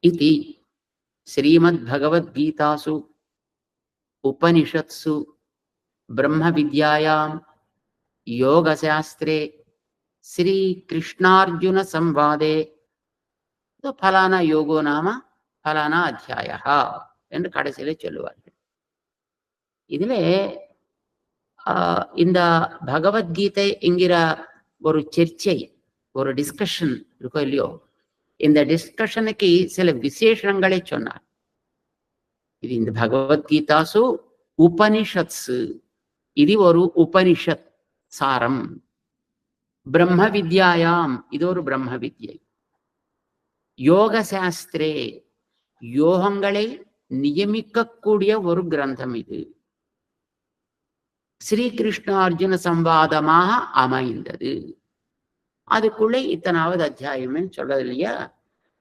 इति श्रीमद्भगवद्गीतासु उपनिषत्सु ब्रह्मविद्यायां योगशास्त्रे श्रीकृष्णार्जुन संवादे फलाना योगो नाम फलाना अध्यायः என்று கடைசியில சொல்லுவார்கள். இதிலே இந்த பகவத்கீதை என்கிற ஒரு சர்ச்சை, ஒரு டிஸ்கஷன் இருக்கோ இல்லையோ, இந்த டிஸ்கஷனுக்கு சில விசேஷங்களை சொன்னார். இது இந்த பகவத்கீதாசு உபனிஷத்ஸு, இது ஒரு உபனிஷத் சாரம். பிரம்ம வித்யாயாம், இது ஒரு பிரம்ம வித்யை. யோக சாஸ்திரே, யோகங்களை நியமிக்கக்கூடிய ஒரு கிரந்தம் இது. ஸ்ரீகிருஷ்ண அர்ஜுன சம்வாதமாக அமைந்தது. அதுக்குள்ளே இத்தனாவது அத்தியாயம் சொல்றது இல்லையா,